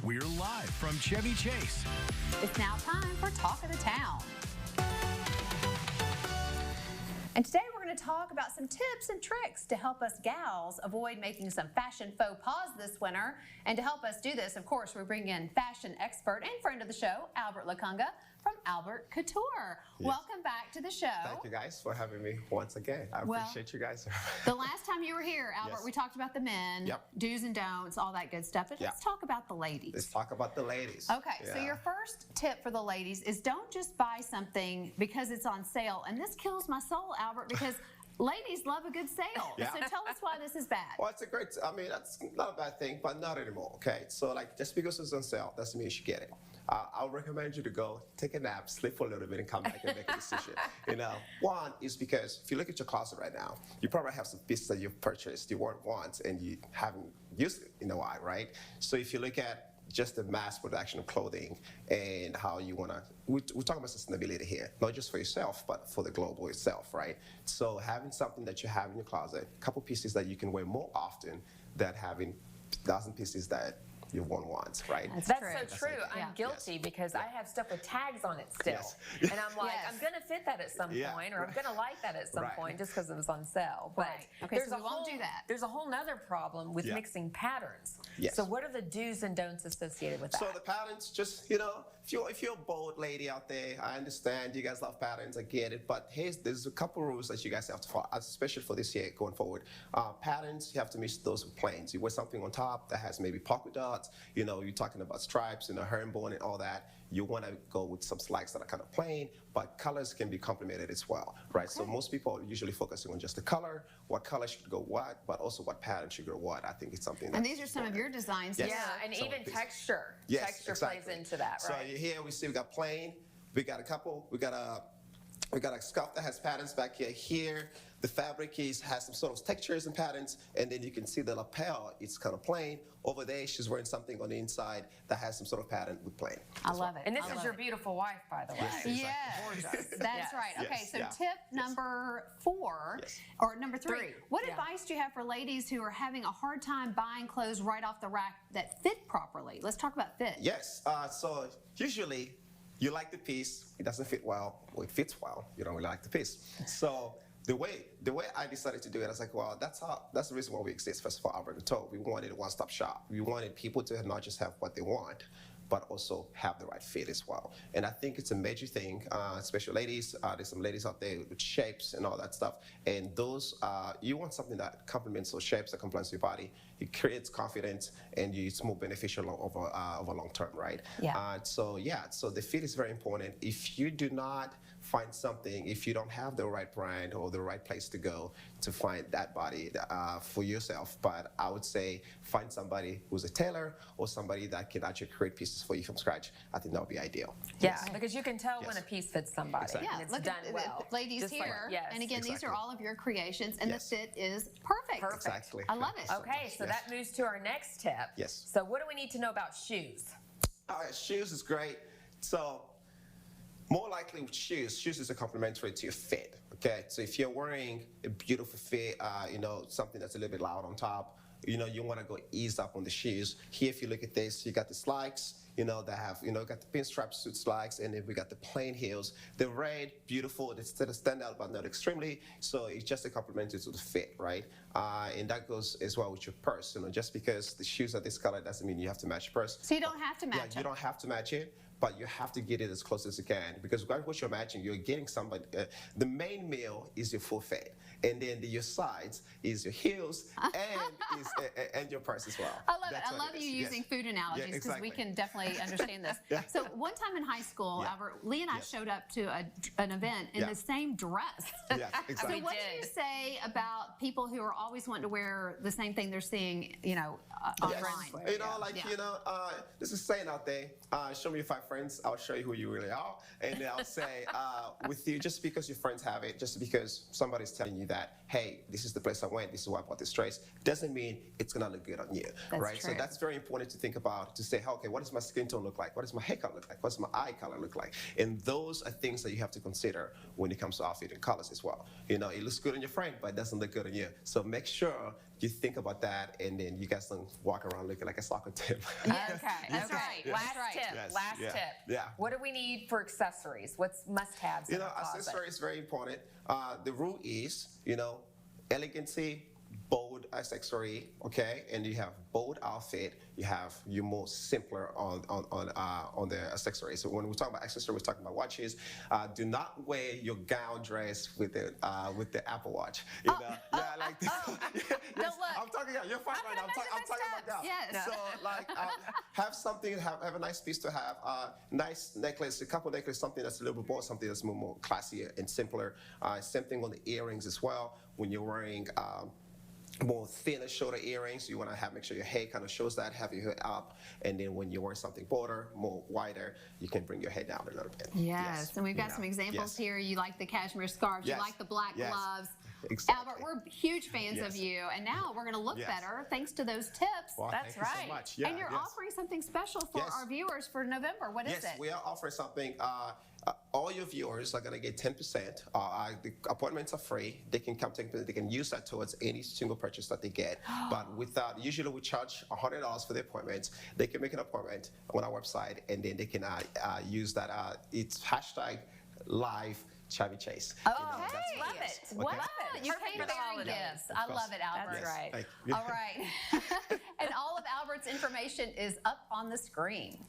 We're live from Chevy Chase. It's now time for Talk of the Town. And today we're going to talk about some tips and tricks to help us gals avoid making some fashion faux pas this winter. And to help us do this, of course, we bring in fashion expert and friend of the show, Albert Lukonga from Albert Couture. Yes. Welcome back to the show. Thank you guys for having me once again. I appreciate you guys. The last time you were here, Albert, Yes. we talked about the men, Yep. do's and don'ts, all that good stuff. But let's talk about the ladies. Let's talk about the ladies. Okay, so your first tip for the ladies is don't just buy something because it's on sale. And this kills my soul, Albert, because ladies love a good sale. Yeah. So tell us why this is bad. Well, it's a great, that's not a bad thing, but not anymore, okay? So, like, just because it's on sale doesn't mean you should get it. I'll recommend you to go take a nap, sleep for a little bit, and come back and make a decision. One is because if you look at your closet right now, you probably have some pieces that you've purchased you weren't once and you haven't used it in a while, right? So if you look at just the mass production of clothing and how you want to, we're talking about sustainability here, not just for yourself, but for the global itself, right? So having something that you have in your closet, a couple pieces that you can wear more often than having a dozen pieces that you won't want, right? That's so true. I'm Yeah. guilty because I have stuff with tags on it still. Yes. And I'm like, Yes. I'm going to fit that at some point, or I'm going to like that at some Right. point just because it was on sale. But Right. Okay, so we won't do that. There's a whole nother problem with Yeah. mixing patterns. Yes. So what are the do's and don'ts associated with that? So the patterns, just, if you're a bold lady out there, I understand you guys love patterns, I get it, but there's a couple rules that you guys have to follow, especially for this year going forward. Patterns, you have to mix those with plains. You wear something on top that has maybe polka dots, you're talking about stripes and a herringbone and all that. You want to go with some slacks that are kind of plain, but colors can be complemented as well, right? So most people are usually focusing on just the color, what color should go what, but also what pattern should go what. I think it's something And these are some of your designs. Yes. Yeah, and Some even of these. texture. Yes, Texture exactly. plays into that, right? So here we see we got plain, we got a couple, we got a scarf that has patterns back here. Here, the fabric has some sort of textures and patterns, and then you can see the lapel, it's kind of plain. Over there, she's wearing something on the inside that has some sort of pattern with plain. I love it. And this I is love your it. beautiful wife, by the way. Yes, Gorgeous. that's Yes. right. Okay, Yes, so yeah. tip number 4, Yes. or number 3. Three, What yeah. advice do you have for ladies who are having a hard time buying clothes right off the rack that fit properly? Let's talk about fit. Yes, so usually you like the piece, it doesn't fit well, or it fits well, you don't really like the piece. So the way I decided to do it, I was like, well, that's the reason why we exist. First of all, Albert Couture, we wanted a one-stop shop. We wanted people to not just have what they want, but also have the right fit as well. And I think it's a major thing, especially ladies. There's some ladies out there with shapes and all that stuff. And those, you want something that complements those shapes, that complements your body. It creates confidence, and it's more beneficial over long term, right? Yeah. So the fit is very important. If you do not find something, if you don't have the right brand or the right place to go to find that body for yourself, but I would say find somebody who's a tailor or somebody that can actually create pieces for you from scratch. I think that would be ideal. Yeah, because you can tell when Yes. a piece fits somebody. Exactly. Yeah, And it's look done at well. the ladies Just like- here. yes. And again, these are Exactly. all of your creations, and Yes. the fit is perfect. Perfect. Exactly. I love it. Okay, so Yes. that moves to our next tip. Yes. So what do we need to know about shoes? All right, shoes is great. So more likely with shoes is a complementary to your fit, okay? So if you're wearing a beautiful fit, something that's a little bit loud on top, you want to go ease up on the shoes. Here, if you look at this, you got the slacks, that have, got the pinstripe suit slacks, and then we got the plain heels. They're red, beautiful, they still stand out, but not extremely, so it's just a complementary to the fit, right? And that goes as well with your purse. Just because the shoes are this color doesn't mean you have to match your purse. So you don't have to match Yeah, you it. don't have to match it, but you have to get it as close as you can, because what you're matching, you're getting somebody. The main meal is your full fit, and then your sides is your heels and your purse as well. I love That's it. I what love it you is. using Yes. food analogies because exactly. we can definitely understand this. Yeah. So one time in high school, Yeah. Albert, Lee and I Yes. showed up to an event in Yeah. the same dress. Yes, So exactly. what do you did. say about people who are always wanting to wear the same thing they're seeing, online? Yes. There's a saying out there, show me your 5 friends, I'll show you who you really are. And then I'll say, with you, just because your friends have it, just because somebody's telling you that, hey, this is the place I went, this is why I bought this dress, doesn't mean it's gonna look good on you, That's right? true. So that's very important to think about, to say, okay, what does my skin tone look like? What does my hair color look like? What does my eye color look like? And those are things that you have to consider when it comes to outfit and colors as well. It looks good on your friend, but it doesn't look good on you. So make sure you think about that, and then you guys don't walk around looking like a soccer team. Yes, Okay, that's okay. right. Last That's right. tip. Yes, Last yeah, tip. yeah. What do we need for accessories? What's must-haves? You in know, our closet? accessory is very important. The rule is, elegancy, bold accessory, okay, and you have bold outfit. You have your more simpler on the accessories. So when we talk about accessory, we're talking about watches. Do not wear your gown dress with the Apple Watch. Yeah, like this. Yes, Don't look. I'm talking. You're fine right now. I'm talking about gown. Yes. So like, have something. Have a nice piece to have. Nice necklace, a couple necklace, something that's a little bit more, something that's more classier and simpler. Same thing on the earrings as well. When you're wearing more thinner shoulder earrings, you want to make sure your head kind of shows that, have your head up, and then when you wear something broader, more wider, you can bring your head down a little bit. Yes, and we've got some examples here. You like the cashmere scarves, Yes. you like the black Yes. gloves. Exactly. Albert, we're huge fans Yes. of you, and now we're going to look Yes. better thanks to those tips. Well, That's thank you right. so much. Yeah, And you're yes. offering something special for Yes. our viewers for November. What is Yes, it? we are offering something. All your viewers are going to get 10%. The appointments are free. They can come take. They can use that towards any single purchase that they get. But without, usually we charge $100 for the appointments. They can make an appointment on our website, and then they can use that. It's hashtag live Chevy Chase. Oh, that's hey. what Love is. it. Wow, Okay. you Perfect came for the bearing holidays. gifts. I love it, Albert. That's right. Thank you. All right. And all of Albert's information is up on the screen.